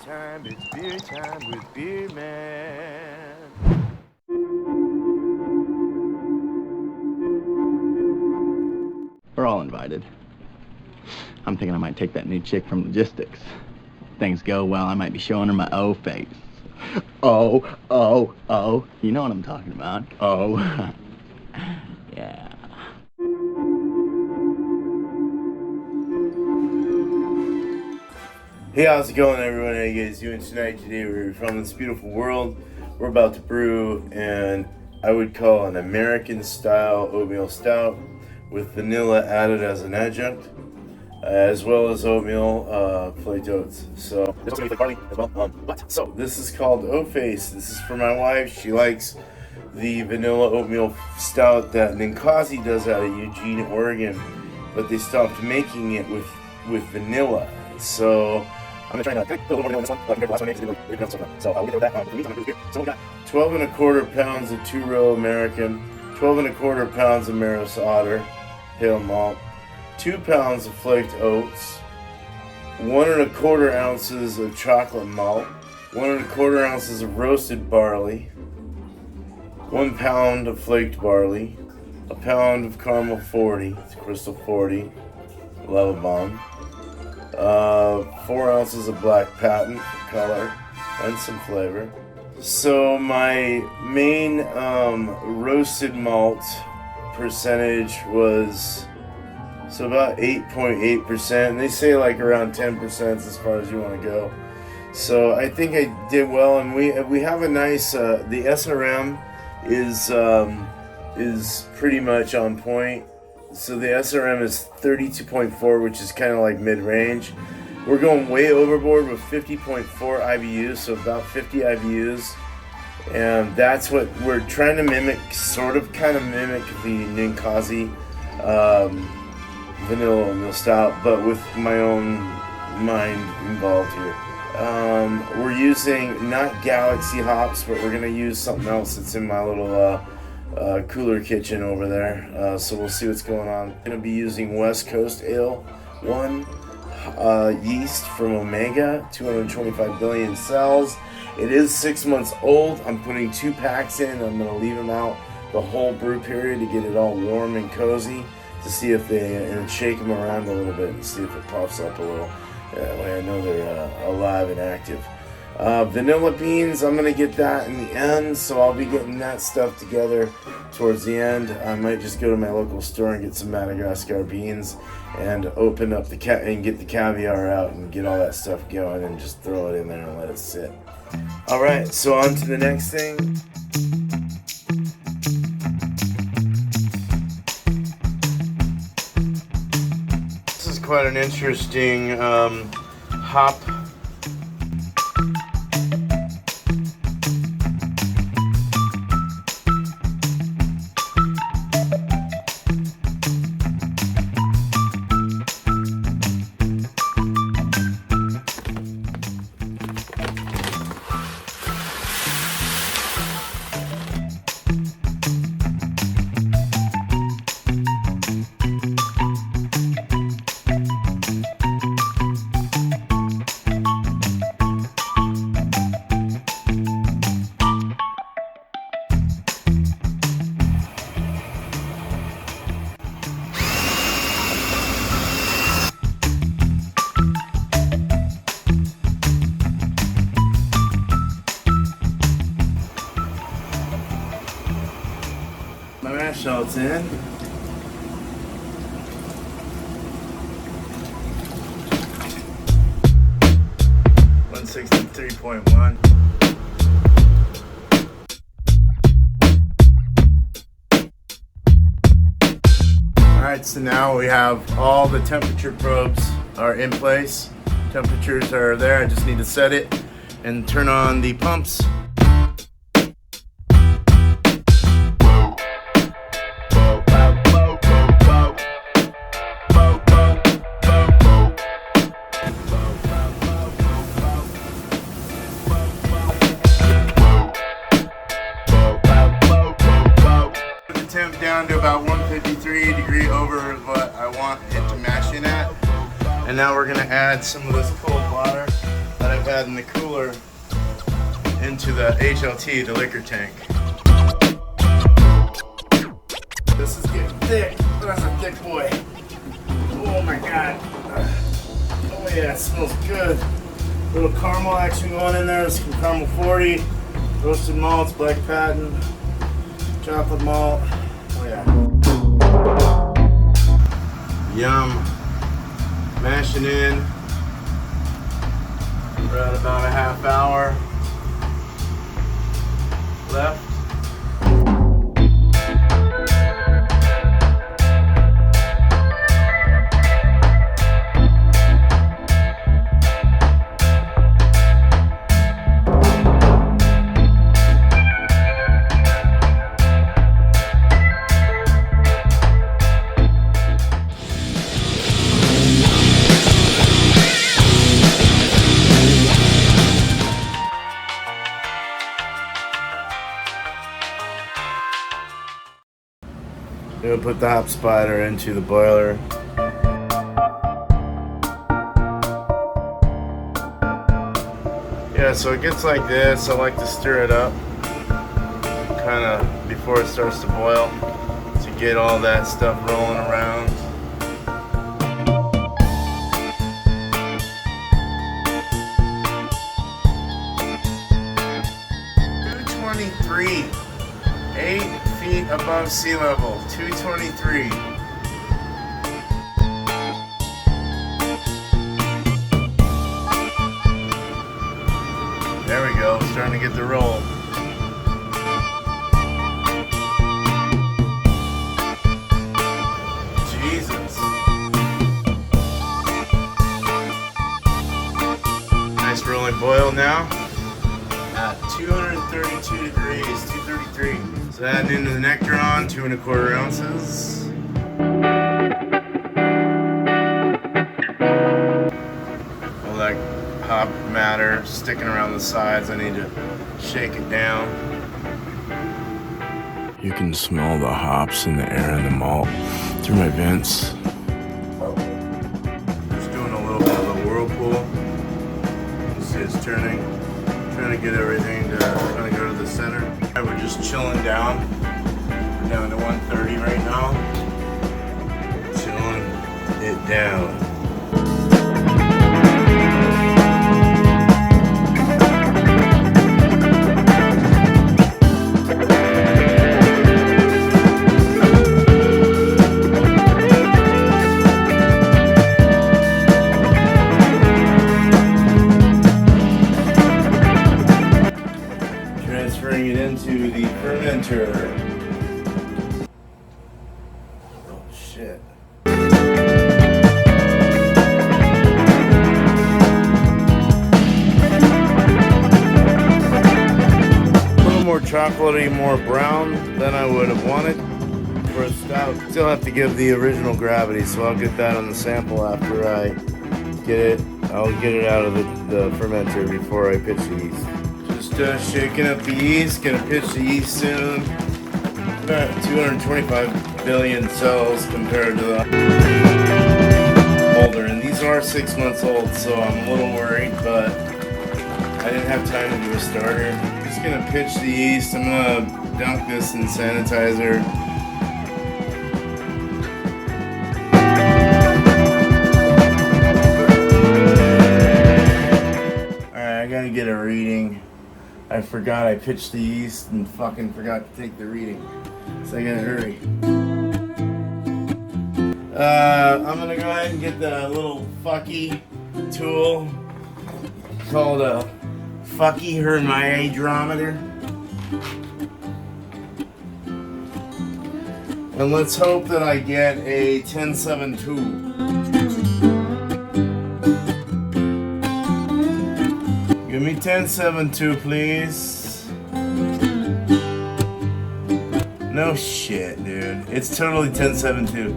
it's beer time with Beer Man. We're all invited. I'm thinking I might take that new chick from logistics. If things go well, I might be showing her my O face. Oh. You know what I'm talking about. Oh. Yeah. Hey, how's it going, everyone? How you guys doing tonight? Today we're from this beautiful world. We're about to brew, and I would call an American-style oatmeal stout with vanilla added as an adjunct, as well as oatmeal flaked oats. So this is flaked barley as well. So this is called Oat Face. This is for my wife. She likes the vanilla oatmeal stout that Ninkasi does out of Eugene, Oregon, but they stopped making it with vanilla. So I'm gonna try to put a little more vanilla in this one, compared to the last one. So we'll get with that. For me, I'm gonna do beer. So we got 12 1/4 pounds of 2-row American, 12 1/4 pounds of Maris Otter pale malt, 2 pounds of flaked oats, 1 1/4 ounces of chocolate malt, 1 1/4 ounces of roasted barley, 1 pound of flaked barley, a pound of caramel 40, it's crystal 40, Lava Bomb, 4 ounces of black patent for color and some flavor. So my main roasted malt percentage was about 8.8%. They say like around 10% as far as you want to go. So I think I did well, and we have a nice the SRM is pretty much on point. So the SRM is 32.4, which is kind of like mid-range. We're going way overboard with 50.4 IBU, so about 50 IBUs. And that's what we're trying to mimic, kind of mimic the Ninkasi vanilla oatmeal stout, but with my own mind involved here. We're using not Galaxy hops, but we're going to use something else that's in my little cooler kitchen over there, so we'll see what's going on. I'm going to be using West Coast Ale 1 yeast from Omega, 225 billion cells. It is 6 months old. I'm putting 2 packs in. I'm going to leave them out the whole brew period to get it all warm and cozy, to see if and shake them around a little bit and see if it pops up a little. That way I know they're alive and active. Vanilla beans, I'm going to get that in the end, so I'll be getting that stuff together towards the end. I might just go to my local store and get some Madagascar beans and open up and get the caviar out and get all that stuff going and just throw it in there and let it sit. Alright, so on to the next thing. This is quite an interesting hop. My mash salt's in. $163.1. Alright, so now we have all the temperature probes are in place. Temperatures are there. I just need to set it and turn on the pumps. Temp down to about 153 degree over is what I want it to mash in at. And now we're gonna add some of this cold water that I've had in the cooler into the HLT, the liquor tank. This is getting thick. That's a thick boy. Oh my god. Oh yeah, it smells good. Little caramel action going in there. Some caramel 40, roasted malts, black patent, chocolate malt. Oh yeah. Yum. Mashing in. We're at about a half hour left. We'll put the hop spider into the boiler. Yeah, so it gets like this. I like to stir it up kind of before it starts to boil to get all that stuff rolling around. $223, 8 feet above sea level, 223. There we go, starting to get the roll. Jesus. Nice rolling boil now at 232 degrees, 233. So adding into the Nectaron, 2 1/4 ounces. All that hop matter sticking around the sides, I need to shake it down. You can smell the hops in the air and the malt through my vents. Just doing a little bit of a whirlpool. You see it's turning. Trying to get everything to kind of go to the center. We're just chilling down. We're down to 130 right now. Chilling it down. Transferring it into the fermenter. Oh shit. A little more chocolatey, more brown than I would have wanted for a stout. Still have to give the original gravity, so I'll get that on the sample after I get it. I'll get it out of the fermenter before I pitch the yeast. Just shaking up the yeast, gonna pitch the yeast soon. About 225 billion cells compared to the older, and these are 6 months old, so I'm a little worried, but I didn't have time to do a starter. Just gonna pitch the yeast. I'm gonna dunk this in sanitizer. Alright, I gotta get a reading. I forgot I pitched the yeast and fucking forgot to take the reading. So I gotta hurry. I'm gonna go ahead and get the little fucky tool called a fucky hydrometer. And let's hope that I get a 10.72. Give me 10.72, please. No shit, dude. It's totally 10.72.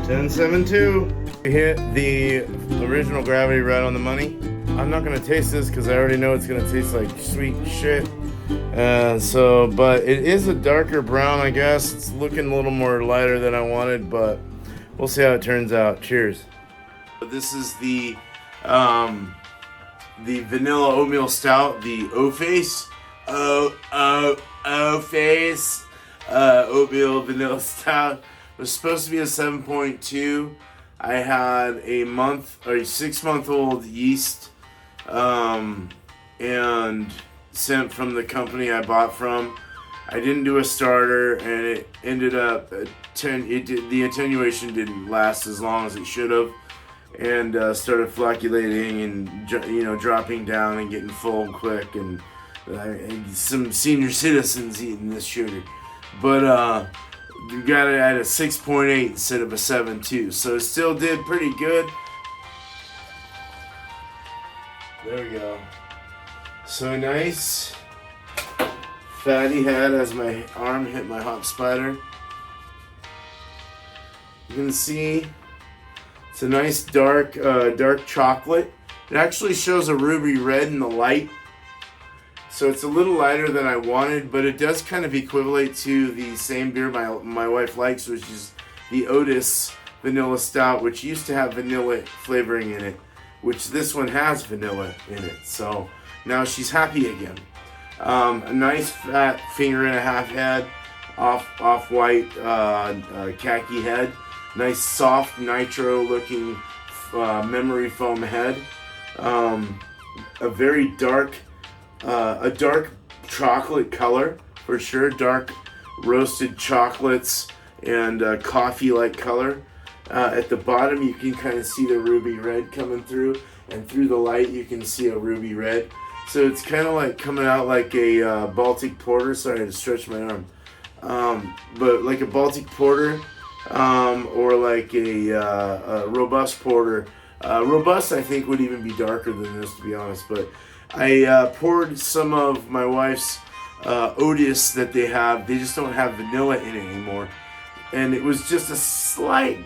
10.72. We hit the original gravity right on the money. I'm not gonna taste this because I already know it's gonna taste like sweet shit. But it is a darker brown, I guess. It's looking a little more lighter than I wanted, but we'll see how it turns out. Cheers. This is the vanilla oatmeal stout, the O-Face. O-Face. Oatmeal vanilla stout. It was supposed to be a 7.2. I had a 6-month-old yeast, and sent from the company I bought from. I didn't do a starter, and it ended up the attenuation didn't last as long as it should have, and started flocculating and dropping down and getting full quick, and some senior citizens eating this sugar, but we got it at a 6.8 instead of a 7.2, so it still did pretty good. There we go. So nice fatty head as my arm hit my hop spider. You can see it's a nice dark chocolate. It actually shows a ruby red in the light, so it's a little lighter than I wanted, but it does kind of equivalent to the same beer my wife likes, which is the Otis Vanilla Stout, which used to have vanilla flavoring in it, which this one has vanilla in it. So now she's happy again. A nice fat 1.5 head, off-white khaki head. Nice soft nitro looking memory foam head. A very dark chocolate color for sure. Dark roasted chocolates and coffee like color. At the bottom you can kind of see the ruby red coming through, and through the light you can see a ruby red. So it's kind of like coming out like a Baltic Porter. Sorry, I had to stretch my arm. But like a Baltic Porter, or like a Robust Porter. Robust, I think, would even be darker than this, to be honest. But I poured some of my wife's Otis that they have. They just don't have vanilla in it anymore. And it was just a slight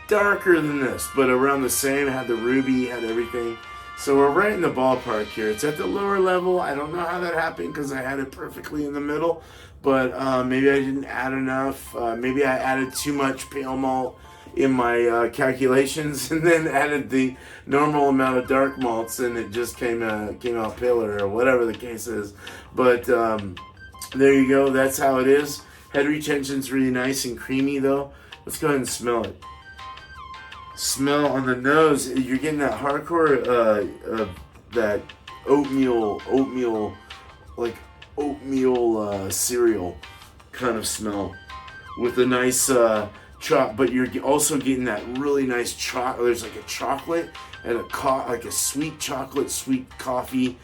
darker than this, but around the same. It had the ruby, had everything. So we're right in the ballpark here. It's at the lower level. I don't know how that happened because I had it perfectly in the middle, but maybe I didn't add enough. Maybe I added too much pale malt in my calculations, and then added the normal amount of dark malts, and it just came out paler, or whatever the case is. But there you go. That's how it is. Head retention's really nice and creamy, though. Let's go ahead and smell it. Smell on the nose, you're getting that hardcore that oatmeal cereal kind of smell with a nice but you're also getting that really nice chocolate. There's like a chocolate and like a sweet chocolate, sweet coffee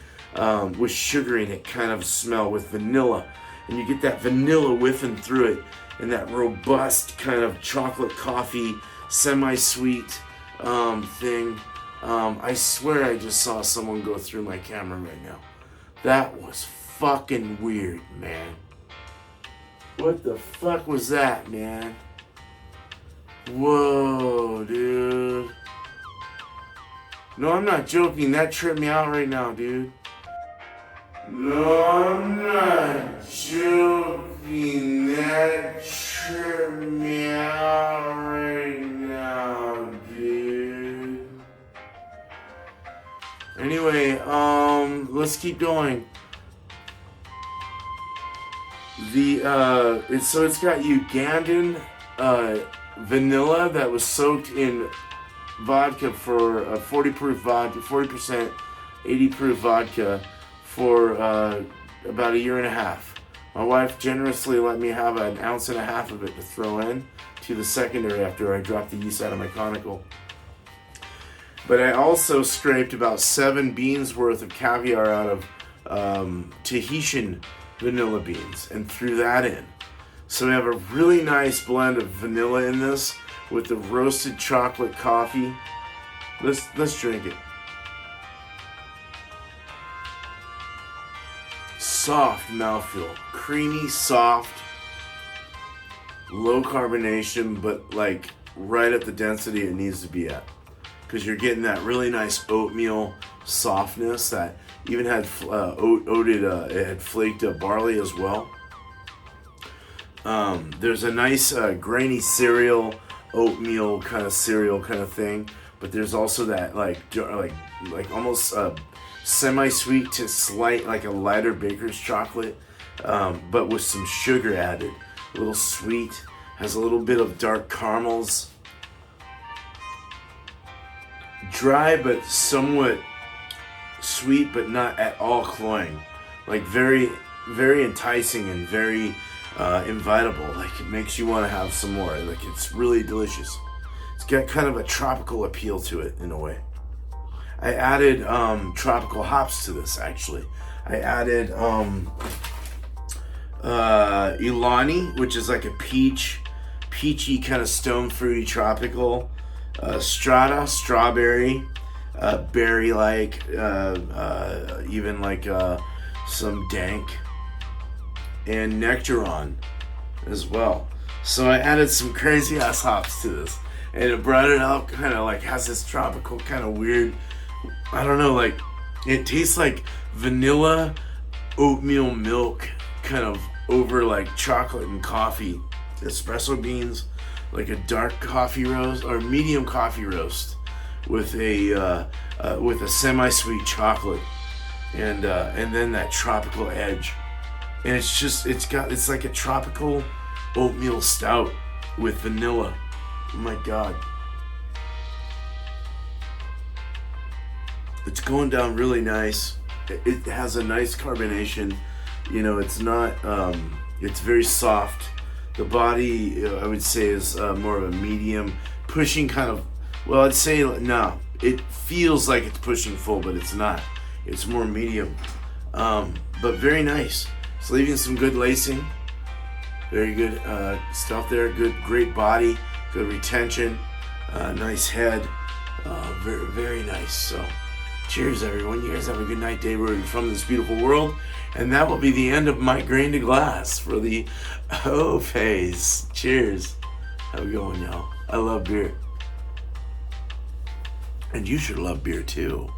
with sugar in it kind of smell with vanilla, and you get that vanilla whiffing through it, and that robust kind of chocolate coffee semi-sweet thing. I swear I just saw someone go through my camera right now. That was fucking weird, man. What the fuck was that, man? Whoa, dude. No, I'm not joking. That tripped me out right now, dude. No, I'm not joking. That tripped me out right now, dude. Anyway, let's keep going. It's got Ugandan vanilla that was soaked in vodka for 40% 80 proof vodka for about a year and a half. My wife generously let me have 1.5 ounces of it to throw in to the secondary after I dropped the yeast out of my conical. But I also scraped about 7 beans worth of caviar out of Tahitian vanilla beans and threw that in. So we have a really nice blend of vanilla in this with the roasted chocolate coffee. Let's drink it. Soft mouthfeel, creamy, soft, low carbonation, but like right at the density it needs to be at, because you're getting that really nice oatmeal softness that even had it had flaked barley as well. There's a nice grainy oatmeal kind of cereal kind of thing, but there's also that like almost semi-sweet to slight, like a lighter baker's chocolate, but with some sugar added. A little sweet, has a little bit of dark caramels. Dry but somewhat sweet, but not at all cloying. Like very, very enticing and very invitable. Like it makes you want to have some more. Like it's really delicious. It's got kind of a tropical appeal to it in a way. I added tropical hops to this actually. I added Ilani, which is like a peachy kind of stone fruity tropical. Strata, strawberry, berry-like, even like some dank, and Nectaron as well. So I added some crazy ass hops to this, and it brought it out kind of like has this tropical kind of weird, I don't know, like it tastes like vanilla oatmeal milk kind of over like chocolate and coffee, espresso beans, like a dark coffee roast or medium coffee roast with a semi-sweet chocolate, and then that tropical edge, and it's like a tropical oatmeal stout with vanilla. Oh my god, it's going down really nice. It has a nice carbonation. You know, it's not. It's very soft. The body, I would say, is more of a medium, pushing kind of, well, I'd say, no, it feels like it's pushing full, but it's not. It's more medium, but very nice. It's leaving some good lacing, very good stuff there, great body, good retention, nice head, very, very nice. So, cheers everyone. You guys have a good night, day wherever you're from in this beautiful world. And that will be the end of my grain to glass for the O phase. Cheers. How we going, y'all? I love beer. And you should love beer too.